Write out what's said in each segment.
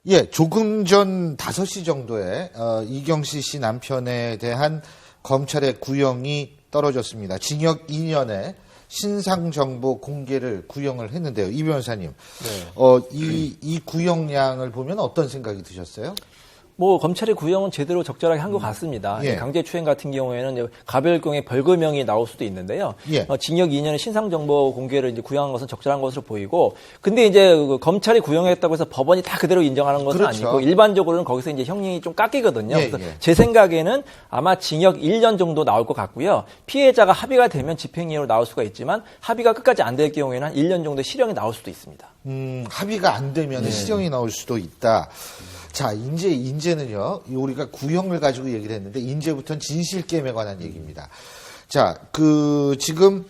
예, 조금 전 5시 정도에 이경식 씨 남편에 대한 검찰의 구형이 떨어졌습니다. 징역 2년에 신상정보 공개를 구형을 했는데요. 이 변호사님, 네. 이 구형량을 보면 어떤 생각이 드셨어요? 뭐 검찰의 구형은 제대로 적절하게 한 것 같습니다. 예. 강제추행 같은 경우에는 가벼울 경우에 벌금형이 나올 수도 있는데요. 예. 징역 2년의 신상정보 공개를 이제 구형한 것은 적절한 것으로 보이고, 근데 이제 검찰이 구형했다고 해서 법원이 다 그대로 인정하는 것은 그렇죠. 아니고 일반적으로는 거기서 이제 형량이 좀 깎이거든요. 예, 그래서 예. 제 생각에는 아마 징역 1년 정도 나올 것 같고요. 피해자가 합의가 되면 집행유예로 나올 수가 있지만 합의가 끝까지 안 될 경우에는 한 1년 정도 실형이 나올 수도 있습니다. 합의가 안 되면 실형이 나올 수도 있다. 자, 인제는요, 우리가 구형을 가지고 얘기를 했는데, 인제부터는 진실게임에 관한 얘기입니다. 자, 지금,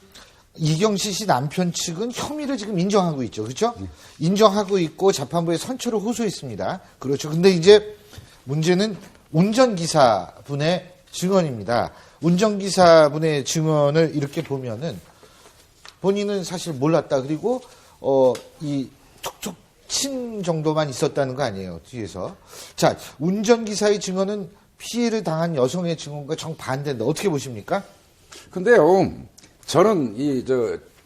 이경식 씨 남편 측은 혐의를 지금 인정하고 있죠. 그렇죠? 인정하고 있고, 재판부에 선처를 호소했습니다. 그렇죠. 근데 이제, 문제는 운전기사분의 증언입니다. 운전기사분의 증언을 이렇게 보면은, 본인은 사실 몰랐다. 그리고, 툭툭 친 정도만 있었다는 거 아니에요, 뒤에서. 자, 운전기사의 증언은 피해를 당한 여성의 증언과 정반대인데 어떻게 보십니까? 근데요, 저는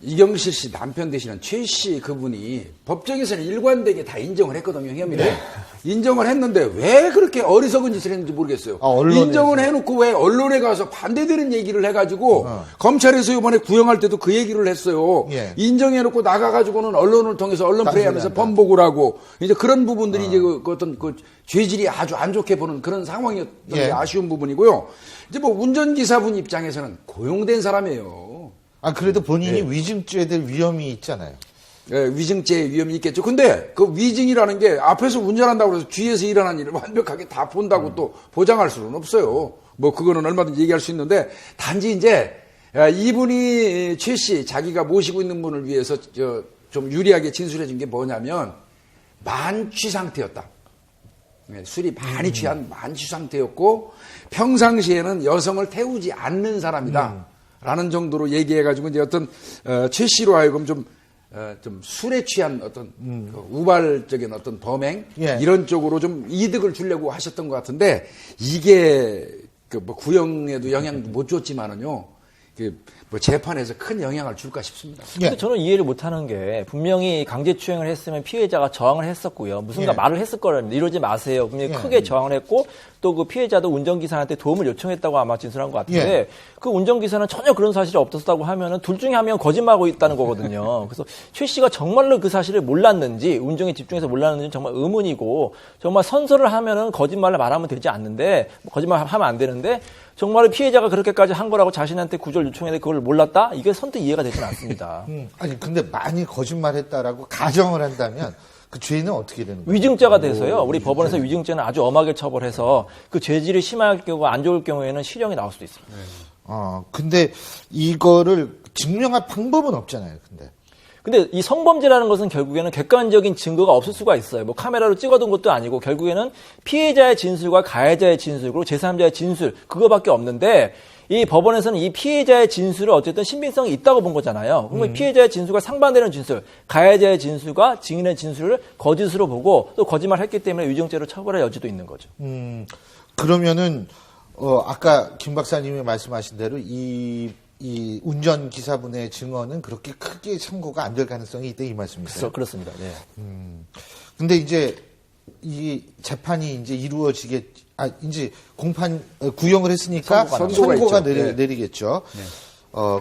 이경식 씨 남편 되시는 최 씨 그분이 법정에서는 일관되게 다 인정을 했거든요, 혐의를. 네. 인정을 했는데 왜 그렇게 어리석은 짓을 했는지 모르겠어요. 인정을 해놓고 왜 언론에 가서 반대되는 얘기를 해가지고 검찰에서 이번에 구형할 때도 그 얘기를 했어요. 예. 인정해놓고 나가가지고는 언론을 통해서 언론 플레이하면서 번복을 하고 이제 그런 부분들이 이제 어떤 죄질이 아주 안 좋게 보는 그런 상황이었던 게 아쉬운 부분이고요. 이제 뭐 운전기사분 입장에서는 고용된 사람이에요. 그래도 본인이 위증죄에 될 위험이 있잖아요. 예, 위증죄 위험이 있겠죠. 근데 그 위증이라는 게 앞에서 운전한다고 해서 뒤에서 일어난 일을 완벽하게 다 본다고 또 보장할 수는 없어요. 뭐 그거는 얼마든지 얘기할 수 있는데 단지 이제 이분이 최 씨 자기가 모시고 있는 분을 위해서 좀 유리하게 진술해 준 게 뭐냐면 만취 상태였다. 술이 많이 취한 만취 상태였고 평상시에는 여성을 태우지 않는 사람이다. 라는 정도로 얘기해가지고 이제 어떤 최 씨로 하여금 좀 술에 취한 어떤 우발적인 어떤 범행 이런 쪽으로 좀 이득을 주려고 하셨던 것 같은데 이게 뭐 구형에도 영향도 못 줬지만은요. 뭐 재판에서 큰 영향을 줄까 싶습니다. 근데 저는 이해를 못하는 게 분명히 강제추행을 했으면 피해자가 저항을 했었고요. 무슨가 말을 했을 거랍니다. 이러지 마세요. 분명히 크게 저항을 했고 또 그 피해자도 운전기사한테 도움을 요청했다고 아마 진술한 것 같은데 그 운전기사는 전혀 그런 사실이 없었다고 하면은 둘 중에 한 명은 거짓말하고 있다는 거거든요. 그래서 최 씨가 정말로 그 사실을 몰랐는지 운전에 집중해서 몰랐는지 정말 의문이고 정말 선서를 하면은 거짓말을 말하면 되지 않는데 거짓말 하면 안 되는데 정말 피해자가 그렇게까지 한 거라고 자신한테 구조를 요청했는데 그걸 몰랐다? 이게 선뜻 이해가 되지는 않습니다. 아니 근데 많이 거짓말했다라고 가정을 한다면 그 죄는 어떻게 되는 거예요? 위증죄가 돼서요. 우리 법원에서 위증죄는 아주 엄하게 처벌해서 그 죄질이 심할 경우 안 좋을 경우에는 실형이 나올 수도 있습니다. 근데 이거를 증명할 방법은 없잖아요. 근데 이 성범죄라는 것은 결국에는 객관적인 증거가 없을 수가 있어요. 뭐 카메라로 찍어둔 것도 아니고 결국에는 피해자의 진술과 가해자의 진술 그리고 제3자의 진술 그거밖에 없는데 이 법원에서는 이 피해자의 진술을 어쨌든 신빙성이 있다고 본 거잖아요. 그러면 피해자의 진술과 상반되는 진술, 가해자의 진술과 증인의 진술을 거짓으로 보고 또 거짓말했기 때문에 위증죄로 처벌할 여지도 있는 거죠. 그러면은 아까 김 박사님이 말씀하신 대로 이 운전기사분의 증언은 그렇게 크게 참고가 안 될 가능성이 있다 이 말씀이세요? 그렇습니다. 네. 근데 이제 이 재판이 이제 이제 구형을 했으니까 선고가 내리겠죠. 네.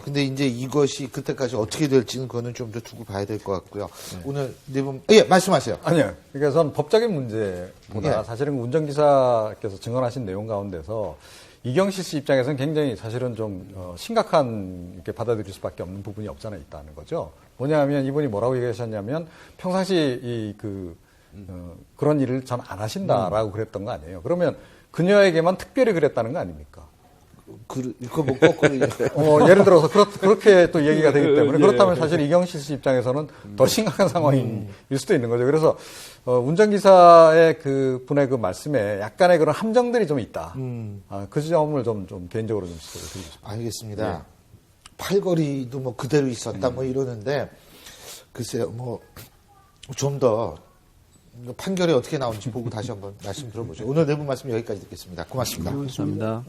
근데 이제 이것이 그때까지 어떻게 될지는 그거는 좀 더 두고 봐야 될 것 같고요. 오늘 네 분, 말씀하세요. 아니요. 그러니까 저는 법적인 문제보다 사실은 운전기사께서 증언하신 내용 가운데서 이경식 씨 입장에서는 굉장히 사실은 좀 심각한 이렇게 받아들일 수밖에 없는 부분이 없잖아 있다는 거죠. 뭐냐면 이분이 뭐라고 얘기하셨냐면 평상시 그런 일을 전 안 하신다라고 그랬던 거 아니에요. 그러면 그녀에게만 특별히 그랬다는 거 아닙니까? 그거 뭐 거꾸로 예를 들어서 그렇게 또 얘기가 되기 때문에 그렇다면 사실 이경식 씨 입장에서는 더 심각한 상황일 수도 있는 거죠. 그래서 운전기사의 그 분의 그 말씀에 약간의 그런 함정들이 좀 있다. 그 점을 좀 개인적으로 좀 지적을 드리고 싶습니다. 알겠습니다. 팔걸이도 뭐 그대로 있었다 뭐 이러는데 글쎄요 뭐 좀 더 판결이 어떻게 나오는지 보고 다시 한번 말씀 들어보죠. 오늘 네 분 말씀 여기까지 듣겠습니다. 고맙습니다. 감사합니다.